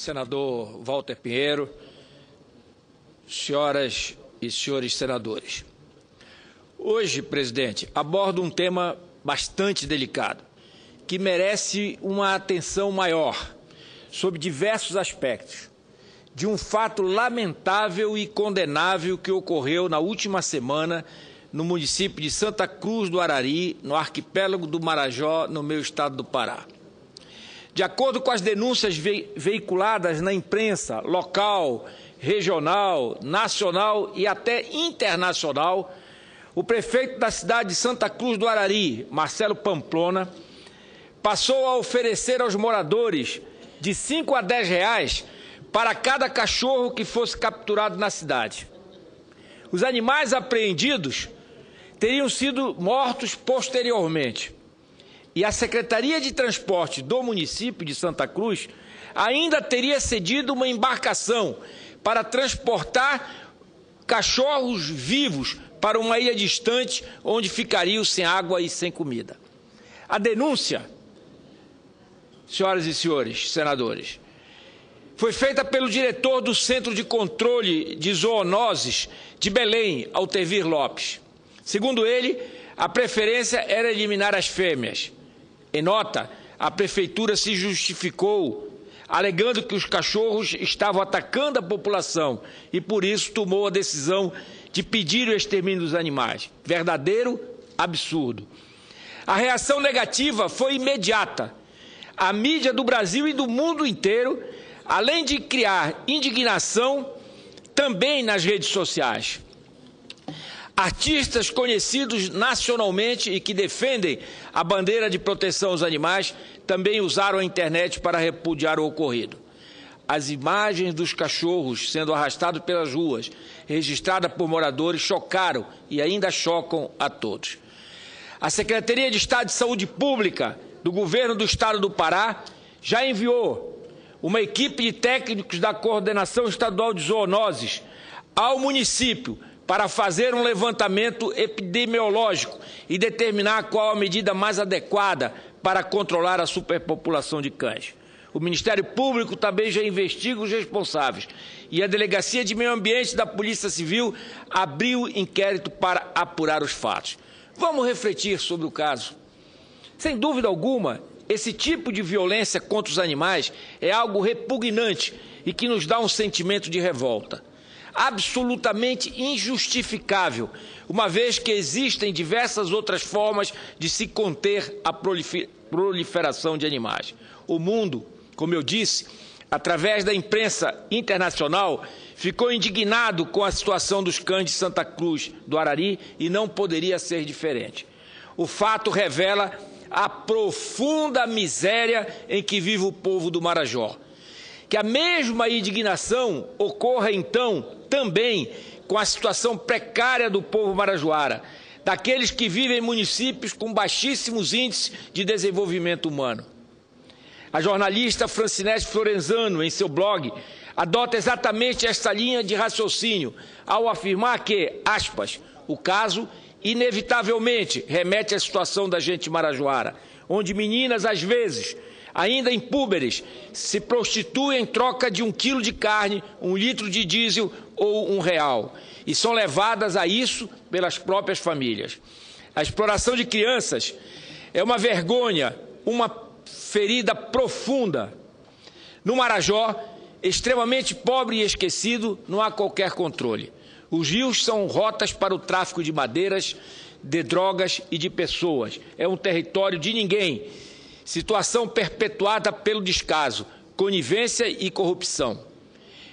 Senador Walter Pinheiro, senhoras e senhores senadores. Hoje, presidente, abordo um tema bastante delicado, que merece uma atenção maior, sob diversos aspectos, de um fato lamentável e condenável que ocorreu na última semana no município de Santa Cruz do Arari, no arquipélago do Marajó, no meu estado do Pará. De acordo com as denúncias veiculadas na imprensa local, regional, nacional e até internacional, o prefeito da cidade de Santa Cruz do Arari, Marcelo Pamplona, passou a oferecer aos moradores de 5 a 10 reais para cada cachorro que fosse capturado na cidade. Os animais apreendidos teriam sido mortos posteriormente. E a Secretaria de Transporte do município de Santa Cruz ainda teria cedido uma embarcação para transportar cachorros vivos para uma ilha distante, onde ficariam sem água e sem comida. A denúncia, senhoras e senhores senadores, foi feita pelo diretor do Centro de Controle de Zoonoses de Belém, Altevir Lopes. Segundo ele, a preferência era eliminar as fêmeas. Em nota, a prefeitura se justificou, alegando que os cachorros estavam atacando a população e, por isso, tomou a decisão de pedir o extermínio dos animais. Verdadeiro absurdo. A reação negativa foi imediata. A mídia do Brasil e do mundo inteiro, além de criar indignação, também nas redes sociais. Artistas conhecidos nacionalmente e que defendem a bandeira de proteção aos animais também usaram a internet para repudiar o ocorrido. As imagens dos cachorros sendo arrastados pelas ruas, registradas por moradores, chocaram e ainda chocam a todos. A Secretaria de Estado de Saúde Pública do Governo do Estado do Pará já enviou uma equipe de técnicos da Coordenação Estadual de Zoonoses ao município para fazer um levantamento epidemiológico e determinar qual a medida mais adequada para controlar a superpopulação de cães. O Ministério Público também já investiga os responsáveis e a Delegacia de Meio Ambiente da Polícia Civil abriu inquérito para apurar os fatos. Vamos refletir sobre o caso. Sem dúvida alguma, esse tipo de violência contra os animais é algo repugnante e que nos dá um sentimento de revolta. Absolutamente injustificável, uma vez que existem diversas outras formas de se conter a proliferação de animais. O mundo, como eu disse, através da imprensa internacional, ficou indignado com a situação dos cães de Santa Cruz do Arari e não poderia ser diferente. O fato revela a profunda miséria em que vive o povo do Marajó. Que a mesma indignação ocorra, então, também com a situação precária do povo marajoara, daqueles que vivem em municípios com baixíssimos índices de desenvolvimento humano. A jornalista Francinete Florenzano, em seu blog, adota exatamente esta linha de raciocínio ao afirmar que, aspas, o caso inevitavelmente remete à situação da gente marajoara, onde meninas, às vezes, ainda impúberes, se prostituem em troca de 1 quilo de carne, 1 litro de diesel ou R$1, e são levadas a isso pelas próprias famílias. A exploração de crianças é uma vergonha, uma ferida profunda. No Marajó, extremamente pobre e esquecido, não há qualquer controle. Os rios são rotas para o tráfico de madeiras, de drogas e de pessoas. É um território de ninguém. Situação perpetuada pelo descaso, conivência e corrupção.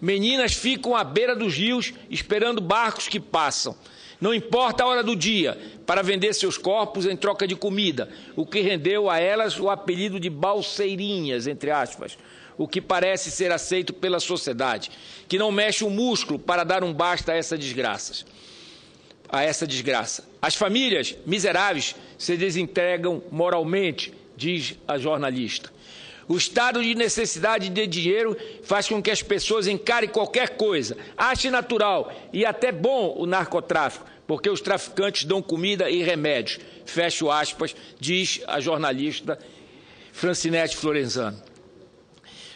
Meninas ficam à beira dos rios esperando barcos que passam. Não importa a hora do dia, para vender seus corpos em troca de comida, o que rendeu a elas o apelido de balseirinhas, entre aspas, o que parece ser aceito pela sociedade, que não mexe um músculo para dar um basta a essa desgraça. As famílias miseráveis se desentregam moralmente, diz a jornalista. O estado de necessidade de dinheiro faz com que as pessoas encarem qualquer coisa, achem natural e até bom o narcotráfico, porque os traficantes dão comida e remédios. Fecho aspas, diz a jornalista Francinete Florenzano.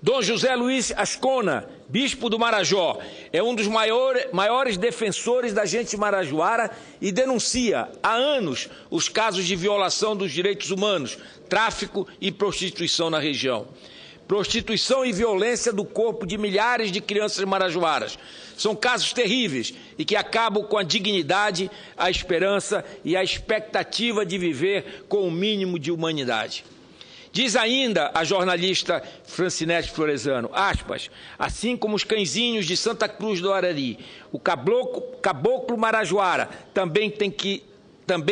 Dom José Luiz Ascona, bispo do Marajó, é um dos maiores defensores da gente marajoara e denuncia há anos os casos de violação dos direitos humanos, tráfico e prostituição na região. Prostituição e violência do corpo de milhares de crianças marajoaras. São casos terríveis e que acabam com a dignidade, a esperança e a expectativa de viver com o mínimo de humanidade. Diz ainda a jornalista Francinete Florezano, aspas, assim como os cãezinhos de Santa Cruz do Arari, o caboclo marajoara também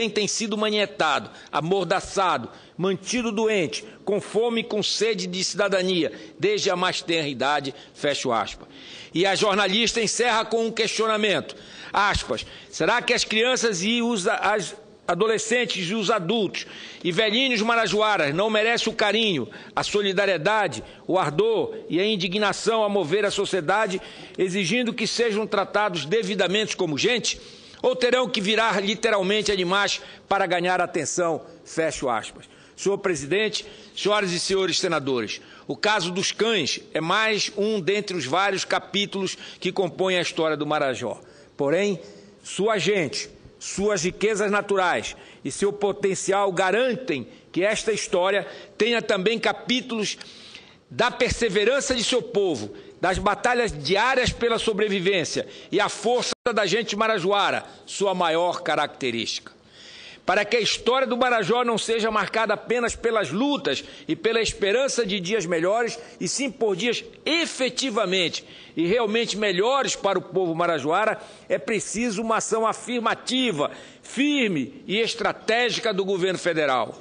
tem sido manietado, amordaçado, mantido doente, com fome e com sede de cidadania, desde a mais tenra idade, fecho aspas. E a jornalista encerra com um questionamento, aspas, será que as crianças e as adolescentes e os adultos e velhinhos marajoaras não merecem o carinho, a solidariedade, o ardor e a indignação a mover a sociedade, exigindo que sejam tratados devidamente como gente? Ou terão que virar literalmente animais para ganhar atenção? Fecho aspas. Senhor presidente, senhoras e senhores senadores, o caso dos cães é mais um dentre os vários capítulos que compõem a história do Marajó. Porém, sua gente, suas riquezas naturais e seu potencial garantem que esta história tenha também capítulos da perseverança de seu povo, das batalhas diárias pela sobrevivência e a força da gente marajoara, sua maior característica. Para que a história do Marajó não seja marcada apenas pelas lutas e pela esperança de dias melhores, e sim por dias efetivamente e realmente melhores para o povo marajoara, é preciso uma ação afirmativa, firme e estratégica do governo federal.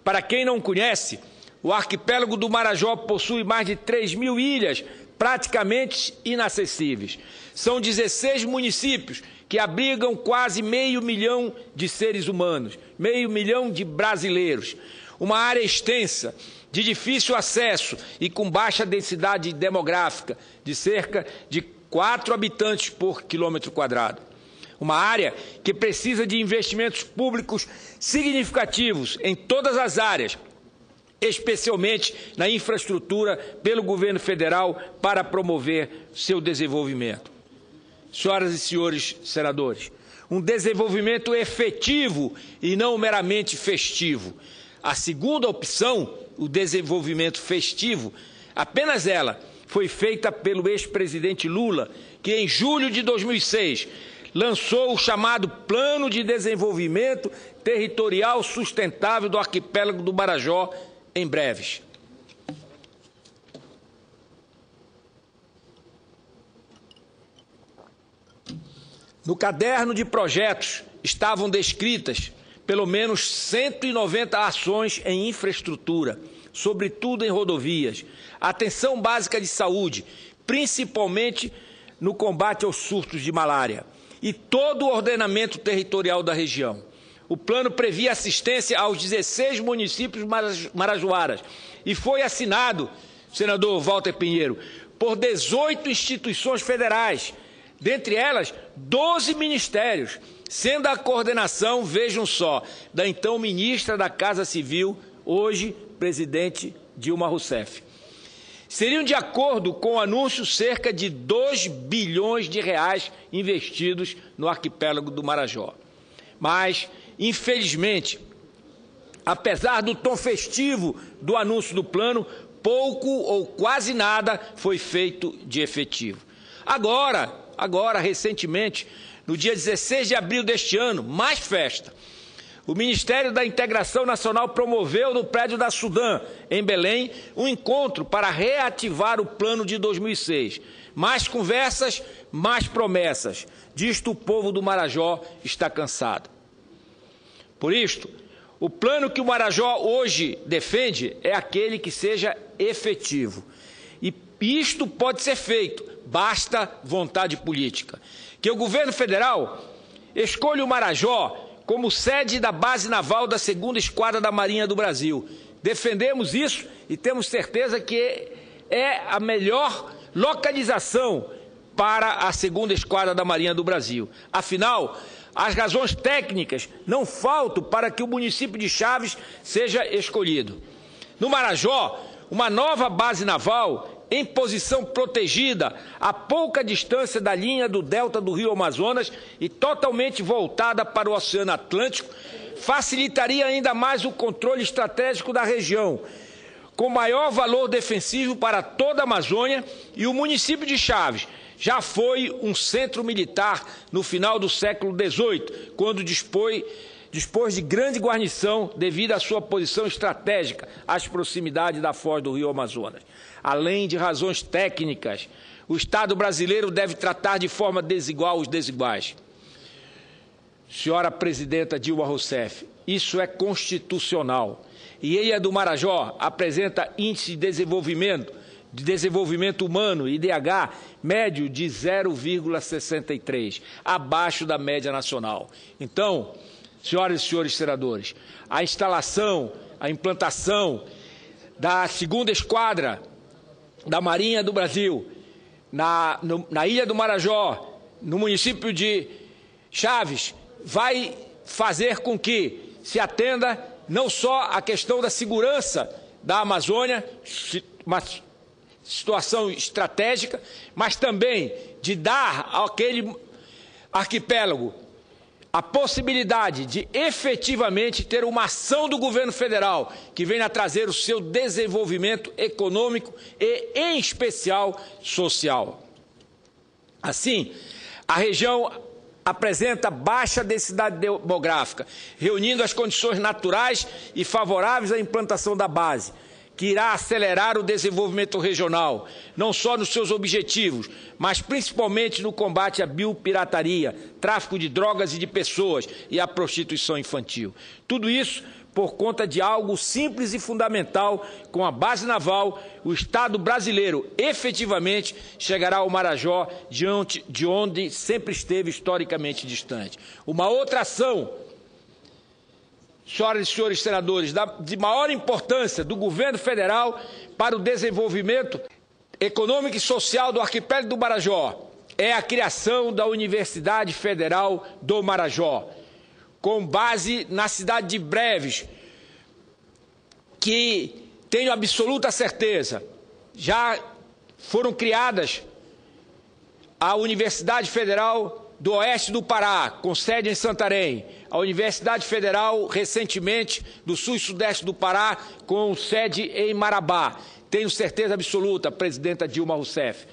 Para quem não conhece, o arquipélago do Marajó possui mais de 3.000 ilhas praticamente inacessíveis. São 16 municípios que abrigam quase 500 mil de seres humanos, 500 mil de brasileiros. Uma área extensa, de difícil acesso e com baixa densidade demográfica, de cerca de 4 habitantes por quilômetro quadrado. Uma área que precisa de investimentos públicos significativos em todas as áreas, especialmente na infraestrutura pelo governo federal para promover seu desenvolvimento. Senhoras e senhores senadores, um desenvolvimento efetivo e não meramente festivo. A segunda opção, o desenvolvimento festivo, apenas ela foi feita pelo ex-presidente Lula, que em julho de 2006 lançou o chamado Plano de Desenvolvimento Territorial Sustentável do Arquipélago do Marajó, em breves. No caderno de projetos estavam descritas pelo menos 190 ações em infraestrutura, sobretudo em rodovias, atenção básica de saúde, principalmente no combate aos surtos de malária, e todo o ordenamento territorial da região. O plano previa assistência aos 16 municípios marajoaras e foi assinado, senador Walter Pinheiro, por 18 instituições federais, dentre elas 12 ministérios, sendo a coordenação, vejam só, da então ministra da Casa Civil, hoje presidente Dilma Rousseff. Seriam, de acordo com o anúncio, cerca de 2 bilhões de reais investidos no arquipélago do Marajó. Mas, infelizmente, apesar do tom festivo do anúncio do plano, pouco ou quase nada foi feito de efetivo. Agora, recentemente, no dia 16 de abril deste ano, mais festa, o Ministério da Integração Nacional promoveu no prédio da Sudam, em Belém, um encontro para reativar o plano de 2006. Mais conversas, mais promessas. Disto o povo do Marajó está cansado. Por isto, o plano que o Marajó hoje defende é aquele que seja efetivo. E isto pode ser feito, basta vontade política. Que o governo federal escolha o Marajó como sede da base naval da 2ª Esquadra da Marinha do Brasil. Defendemos isso e temos certeza que é a melhor localização para a 2ª Esquadra da Marinha do Brasil. Afinal, as razões técnicas não faltam para que o município de Chaves seja escolhido. No Marajó, uma nova base naval em posição protegida, a pouca distância da linha do delta do Rio Amazonas e totalmente voltada para o Oceano Atlântico, facilitaria ainda mais o controle estratégico da região, com maior valor defensivo para toda a Amazônia, e o município de Chaves já foi um centro militar no final do século XVIII, quando dispôs de grande guarnição devido à sua posição estratégica às proximidades da foz do Rio Amazonas. Além de razões técnicas, o Estado brasileiro deve tratar de forma desigual os desiguais. Senhora Presidenta Dilma Rousseff, isso é constitucional. E Ilha do Marajó apresenta índice de desenvolvimento humano, IDH, médio de 0,63, abaixo da média nacional. Então, senhoras e senhores senadores, a implantação da segunda esquadra da Marinha do Brasil na Ilha do Marajó, no município de Chaves, vai fazer com que se atenda não só à questão da segurança da Amazônia, uma situação estratégica, mas também de dar àquele arquipélago a possibilidade de efetivamente ter uma ação do governo federal que venha a trazer o seu desenvolvimento econômico e, em especial, social. Assim, a região apresenta baixa densidade demográfica, reunindo as condições naturais e favoráveis à implantação da base, que irá acelerar o desenvolvimento regional, não só nos seus objetivos, mas principalmente no combate à biopirataria, tráfico de drogas e de pessoas e à prostituição infantil. Tudo isso por conta de algo simples e fundamental: com a base naval, o Estado brasileiro efetivamente chegará ao Marajó, de onde sempre esteve historicamente distante. Uma outra ação, senhoras e senhores senadores, de maior importância do governo federal para o desenvolvimento econômico e social do arquipélago do Marajó é a criação da Universidade Federal do Marajó, com base na cidade de Breves, que tenho absoluta certeza, já foram criadas a Universidade Federal do Oeste do Pará, com sede em Santarém, a Universidade Federal, recentemente, do Sul e Sudeste do Pará, com sede em Marabá. Tenho certeza absoluta, Presidenta Dilma Rousseff,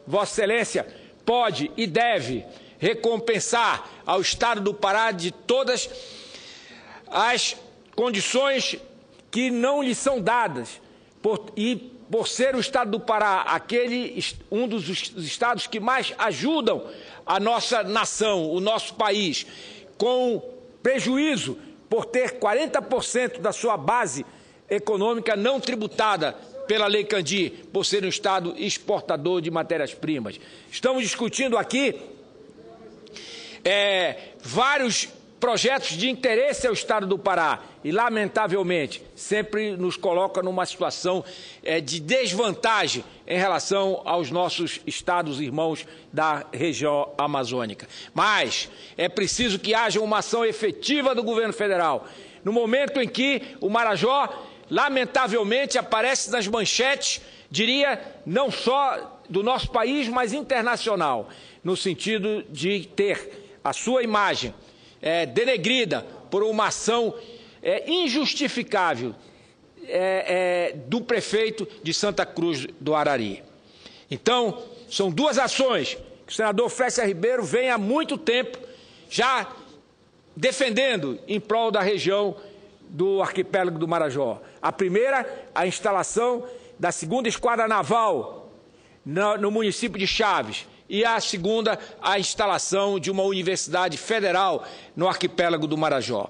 Vossa Excelência pode e deve recompensar ao Estado do Pará de todas as condições que não lhe são dadas, por ser o Estado do Pará um dos estados que mais ajudam a nossa nação, o nosso país, com prejuízo por ter 40% da sua base econômica não tributada pela Lei Candir, por ser um Estado exportador de matérias-primas. Estamos discutindo aqui vários projetos de interesse ao Estado do Pará e, lamentavelmente, sempre nos coloca numa situação de desvantagem em relação aos nossos estados irmãos da região amazônica. Mas é preciso que haja uma ação efetiva do governo federal. No momento em que o Marajó, lamentavelmente, aparece nas manchetes, diria, não só do nosso país, mas internacional, no sentido de ter a sua imagem denegrida por uma ação injustificável do prefeito de Santa Cruz do Arari. Então, são duas ações que o senador Flécia Ribeiro vem há muito tempo já defendendo em prol da região do arquipélago do Marajó. A primeira, a instalação da segunda esquadra naval no município de Chaves, e a segunda, a instalação de uma universidade federal no arquipélago do Marajó.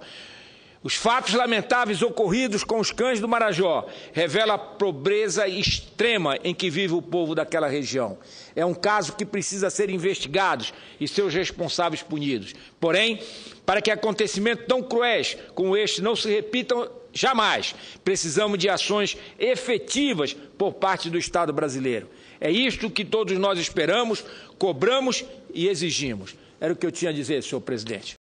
Os fatos lamentáveis ocorridos com os cães do Marajó revelam a pobreza extrema em que vive o povo daquela região. É um caso que precisa ser investigado e seus responsáveis punidos. Porém, para que acontecimentos tão cruéis como este não se repitam jamais, precisamos de ações efetivas por parte do Estado brasileiro. É isto que todos nós esperamos, cobramos e exigimos. Era o que eu tinha a dizer, senhor presidente.